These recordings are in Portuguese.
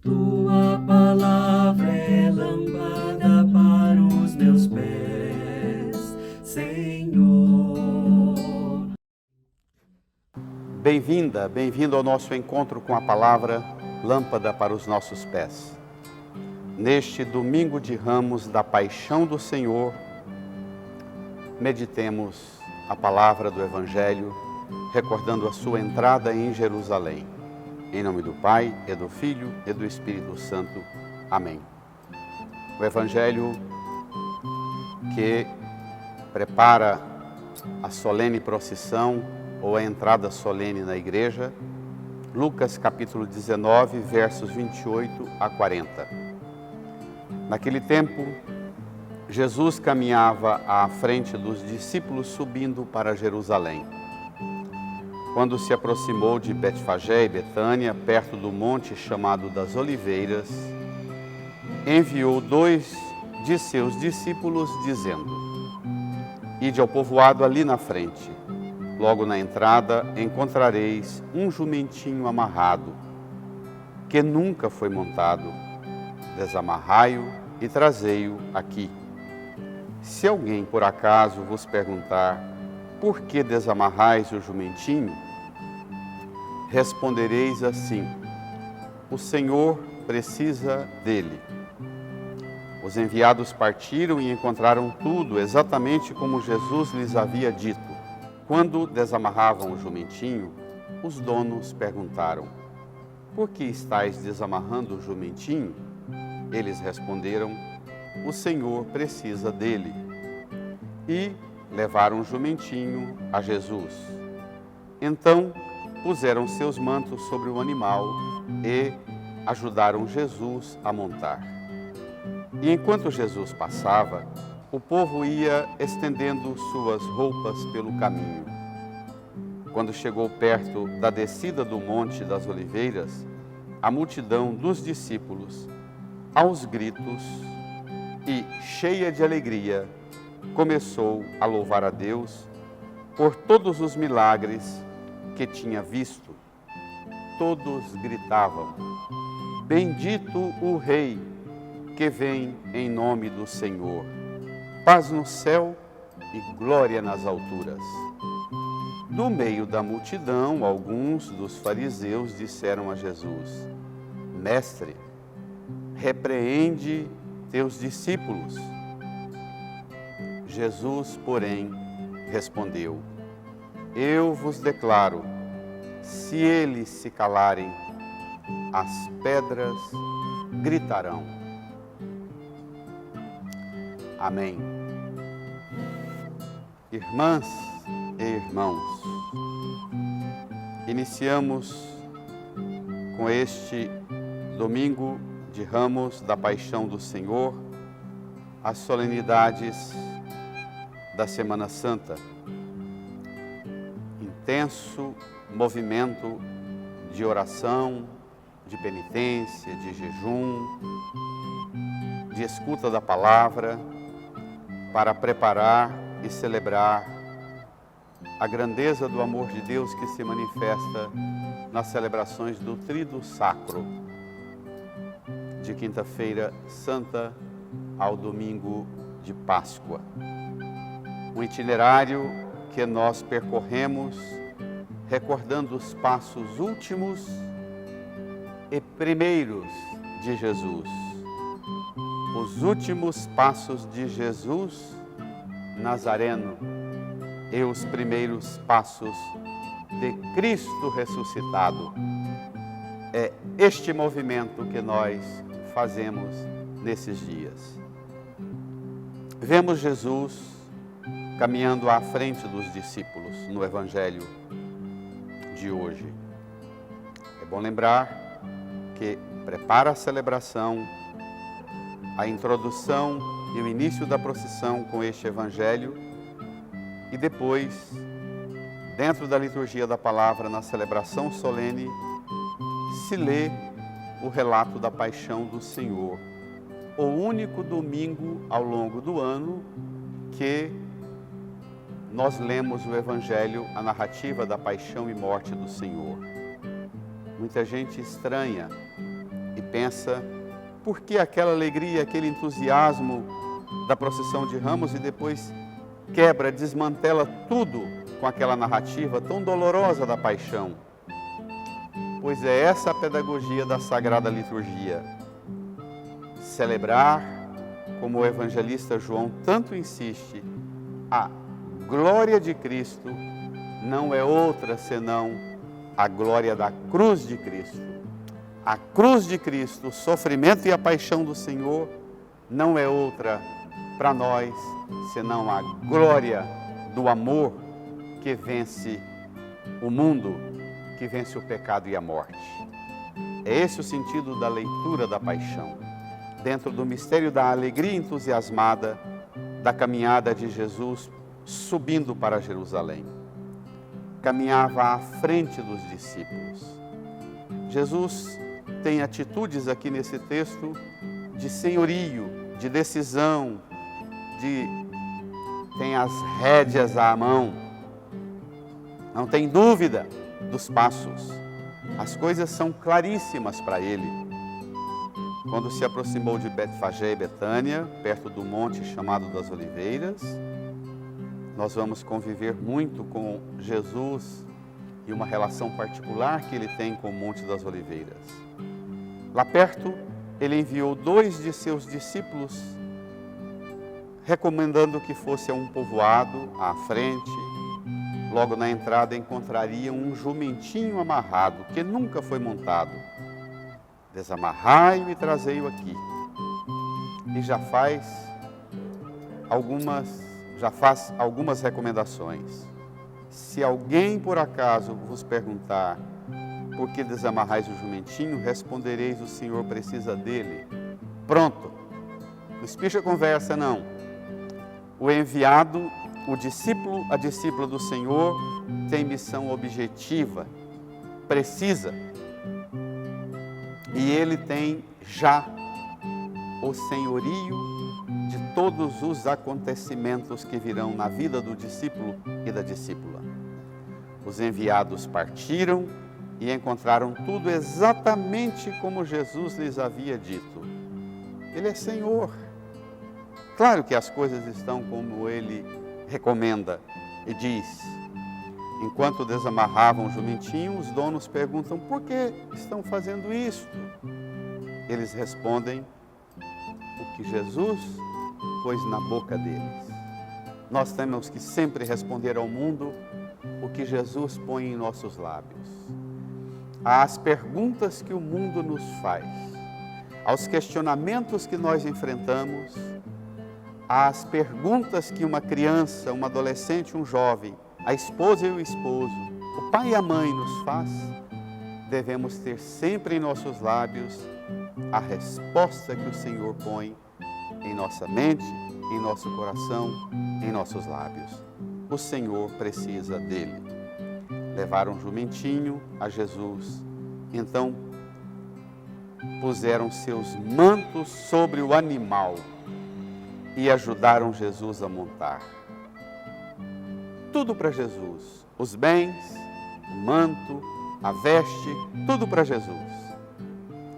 Tua palavra é lâmpada para os meus pés, Senhor. Bem-vinda, bem-vindo ao nosso encontro com a palavra Lâmpada para os nossos pés. Neste domingo de Ramos da Paixão do Senhor, meditemos a palavra do Evangelho, recordando a sua entrada em Jerusalém. Em nome do Pai, e do Filho, e do Espírito Santo. Amém. O Evangelho que prepara a solene procissão ou a entrada solene na igreja, Lucas capítulo 19, versos 28 a 40. Naquele tempo, Jesus caminhava à frente dos discípulos subindo para Jerusalém. Quando se aproximou de Betfagé e Betânia, perto do monte chamado das Oliveiras, enviou 2 de seus discípulos, dizendo: Ide ao povoado ali na frente. Logo na entrada encontrareis um jumentinho amarrado, que nunca foi montado. Desamarrai-o e trazei-o aqui. Se alguém por acaso vos perguntar: por que desamarrais o jumentinho? Respondereis assim: o Senhor precisa dele. Os enviados partiram e encontraram tudo exatamente como Jesus lhes havia dito. Quando desamarravam o jumentinho, os donos perguntaram: por que estáis desamarrando o jumentinho? Eles responderam: o Senhor precisa dele. E levaram o jumentinho a Jesus. Então puseram seus mantos sobre o animal e ajudaram Jesus a montar. E enquanto Jesus passava, o povo ia estendendo suas roupas pelo caminho. Quando chegou perto da descida do Monte das Oliveiras, a multidão dos discípulos, aos gritos e cheia de alegria, começou a louvar a Deus por todos os milagres que tinha visto. Todos gritavam: bendito o Rei que vem em nome do Senhor. Paz no céu e glória nas alturas. Do meio da multidão, alguns dos fariseus disseram a Jesus: Mestre, repreende teus discípulos. Jesus, porém, respondeu: eu vos declaro, se eles se calarem, as pedras gritarão. Amém. Irmãs e irmãos, iniciamos com este domingo de Ramos da Paixão do Senhor as solenidades da Semana Santa. Intenso movimento de oração, de penitência, de jejum, de escuta da palavra, para preparar e celebrar a grandeza do amor de Deus que se manifesta nas celebrações do Tríduo Sacro, de Quinta-feira Santa ao domingo de Páscoa. Um itinerário que nós percorremos recordando os passos últimos e primeiros de Jesus. Os últimos passos de Jesus Nazareno e os primeiros passos de Cristo ressuscitado. É este movimento que nós fazemos nesses dias. Vemos Jesus caminhando à frente dos discípulos no Evangelho de hoje. É bom lembrar que prepara a celebração, a introdução e o início da procissão com este Evangelho e depois, dentro da liturgia da palavra, na celebração solene, se lê o relato da paixão do Senhor, o único domingo ao longo do ano que nós lemos o Evangelho, a narrativa da paixão e morte do Senhor. Muita gente estranha e pensa, por que aquela alegria, aquele entusiasmo da procissão de Ramos, e depois quebra, desmantela tudo com aquela narrativa tão dolorosa da paixão? Pois é essa a pedagogia da Sagrada Liturgia. Celebrar, como o evangelista João tanto insiste, a glória de Cristo não é outra senão a glória da cruz de Cristo. A cruz de Cristo, o sofrimento e a paixão do Senhor, não é outra para nós senão a glória do amor que vence o mundo, que vence o pecado e a morte. É esse o sentido da leitura da paixão, dentro do mistério da alegria entusiasmada da caminhada de Jesus subindo para Jerusalém. Caminhava à frente dos discípulos. Jesus tem atitudes aqui nesse texto de senhorio, de decisão, tem as rédeas à mão, não tem dúvida dos passos. As coisas são claríssimas para ele. Quando se aproximou de Betfagé e Betânia, perto do monte chamado das Oliveiras, nós vamos conviver muito com Jesus e uma relação particular que ele tem com o Monte das Oliveiras. Lá perto, ele enviou 2 de seus discípulos, recomendando que fosse a um povoado à frente. Logo na entrada encontrariam um jumentinho amarrado, que nunca foi montado. Desamarrai-o e trazei-o aqui. E já faz algumas recomendações. Se alguém por acaso vos perguntar por que desamarrais o jumentinho, respondereis: o Senhor precisa dele. Pronto. Não espicha conversa, não. O enviado, o discípulo, a discípula do Senhor tem missão objetiva, precisa. E ele tem já o senhorio de todos os acontecimentos que virão na vida do discípulo e da discípula. Os enviados partiram e encontraram tudo exatamente como Jesus lhes havia dito. Ele é Senhor. Claro que as coisas estão como ele recomenda e diz. Enquanto desamarravam o jumentinho, os donos perguntam: por que estão fazendo isso? Eles respondem o que Jesus pôs na boca deles. Nós temos que sempre responder ao mundo o que Jesus põe em nossos lábios. Às perguntas que o mundo nos faz, aos questionamentos que nós enfrentamos, às perguntas que uma criança, um adolescente, um jovem, a esposa e o esposo, o pai e a mãe nos faz, devemos ter sempre em nossos lábios a resposta que o Senhor põe em nossa mente, em nosso coração, em nossos lábios. O Senhor precisa dele. Levaram um jumentinho a Jesus, então puseram seus mantos sobre o animal e ajudaram Jesus a montar. Tudo para Jesus, os bens, o manto, a veste, tudo para Jesus.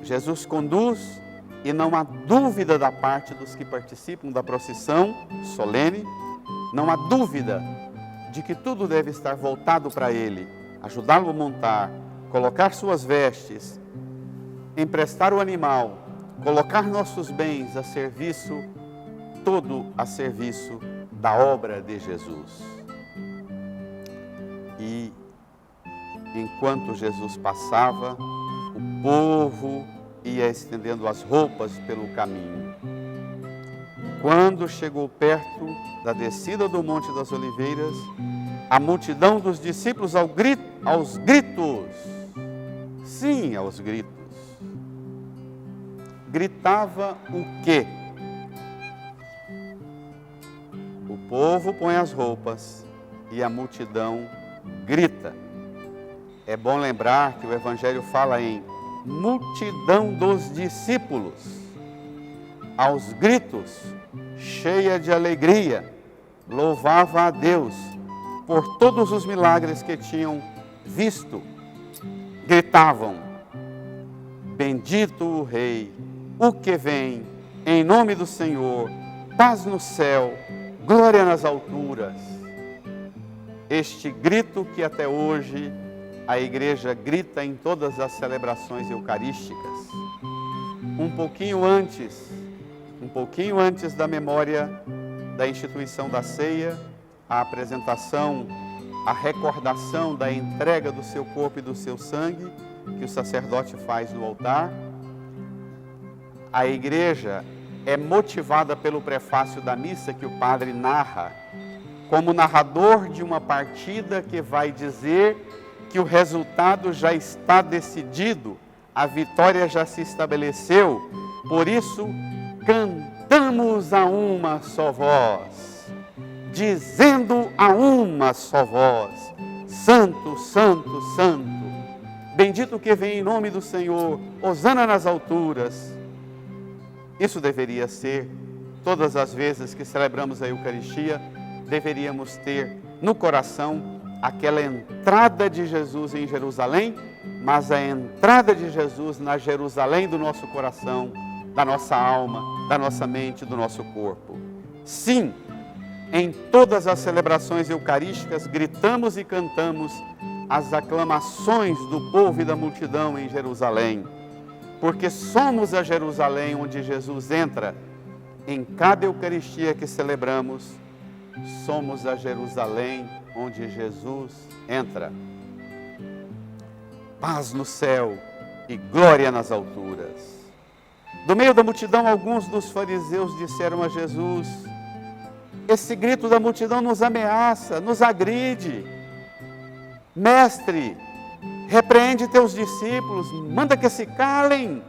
Jesus conduz e não há dúvida da parte dos que participam da procissão solene, não há dúvida de que tudo deve estar voltado para ele, ajudá-lo a montar, colocar suas vestes, emprestar o animal, colocar nossos bens a serviço, todo a serviço da obra de Jesus. E enquanto Jesus passava, o povo ia estendendo as roupas pelo caminho. Quando chegou perto da descida do Monte das Oliveiras, a multidão dos discípulos aos gritos, sim, aos gritos, gritava o quê? O povo põe as roupas e a multidão grita. É bom lembrar que o Evangelho fala em multidão dos discípulos, aos gritos, cheia de alegria, louvava a Deus por todos os milagres que tinham visto. Gritavam: Bendito o Rei, o que vem, em nome do Senhor, paz no céu, glória nas alturas. Este grito que até hoje a igreja grita em todas as celebrações eucarísticas. Um pouquinho antes da memória da instituição da ceia, a apresentação, a recordação da entrega do seu corpo e do seu sangue, que o sacerdote faz no altar. A igreja é motivada pelo prefácio da missa que o padre narra, como narrador de uma partida que vai dizer que o resultado já está decidido, a vitória já se estabeleceu, por isso cantamos a uma só voz, dizendo a uma só voz: Santo, Santo, Santo, bendito que vem em nome do Senhor, hosana nas alturas. Isso deveria ser, todas as vezes que celebramos a Eucaristia, deveríamos ter no coração aquela entrada de Jesus em Jerusalém, mas a entrada de Jesus na Jerusalém do nosso coração, da nossa alma, da nossa mente, do nosso corpo. Sim, em todas as celebrações eucarísticas, gritamos e cantamos as aclamações do povo e da multidão em Jerusalém, porque somos a Jerusalém onde Jesus entra. Em cada Eucaristia que celebramos, somos a Jerusalém onde Jesus entra. Paz no céu e glória nas alturas. Do meio da multidão, alguns dos fariseus disseram a Jesus: esse grito da multidão nos ameaça, nos agride. Mestre, repreende teus discípulos, manda que se calem.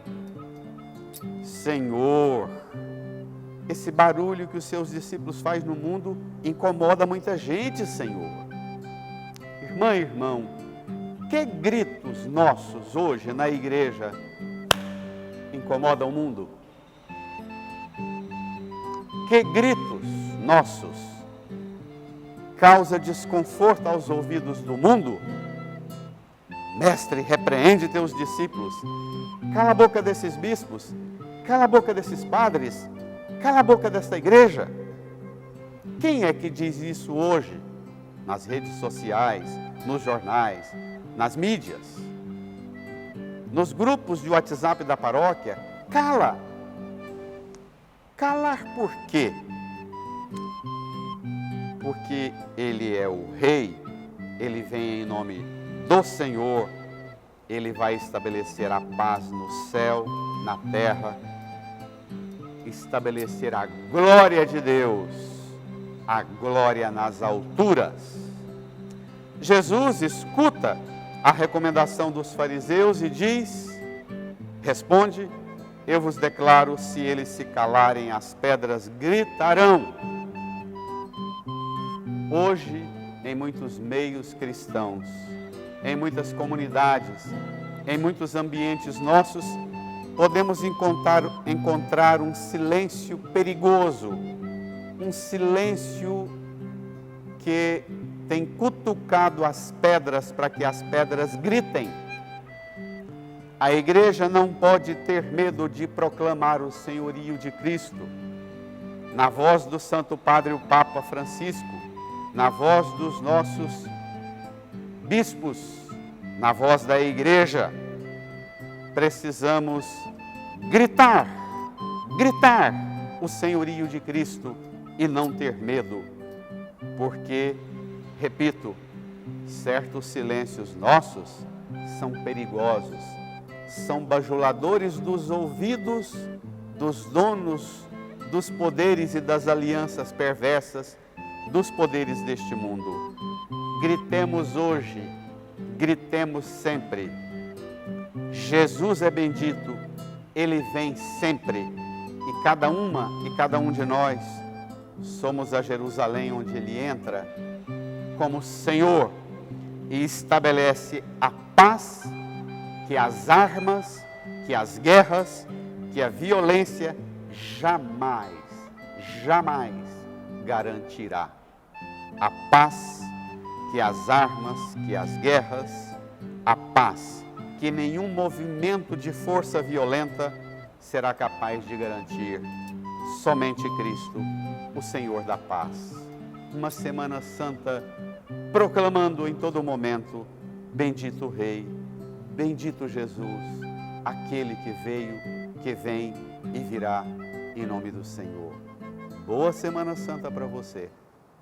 Senhor, esse barulho que os seus discípulos fazem no mundo incomoda muita gente, Senhor. Irmã e irmão, que gritos nossos hoje na igreja incomodam o mundo? Que gritos nossos causa desconforto aos ouvidos do mundo? Mestre, repreende teus discípulos. Cala a boca desses bispos, cala a boca desses padres, cala a boca desta igreja. Quem é que diz isso hoje? Nas redes sociais, nos jornais, nas mídias, nos grupos de WhatsApp da paróquia. Cala! Calar por quê? Porque Ele é o Rei, Ele vem em nome do Senhor, Ele vai estabelecer a paz no céu, na terra, estabelecer a glória de Deus, a glória nas alturas. Jesus escuta a recomendação dos fariseus e diz, responde: eu vos declaro, se eles se calarem, as pedras gritarão. Hoje, em muitos meios cristãos, em muitas comunidades, em muitos ambientes nossos, podemos encontrar um silêncio perigoso, um silêncio que tem cutucado as pedras para que as pedras gritem. A igreja não pode ter medo de proclamar o senhorio de Cristo. Na voz do Santo Padre, o Papa Francisco, na voz dos nossos bispos, na voz da igreja, precisamos gritar o senhorio de Cristo e não ter medo, porque, repito, certos silêncios nossos são perigosos, são bajuladores dos ouvidos dos donos dos poderes e das alianças perversas dos poderes deste mundo. Gritemos hoje, gritemos sempre. Jesus é bendito, Ele vem sempre, e cada uma e cada um de nós somos a Jerusalém onde Ele entra como Senhor e estabelece a paz que as armas, que as guerras, que a violência jamais garantirá. A paz que as armas, que as guerras, a paz que nenhum movimento de força violenta será capaz de garantir. Somente Cristo, o Senhor da paz. Uma Semana Santa proclamando em todo momento: bendito o Rei, bendito Jesus, aquele que veio, que vem e virá, em nome do Senhor. Boa Semana Santa para você.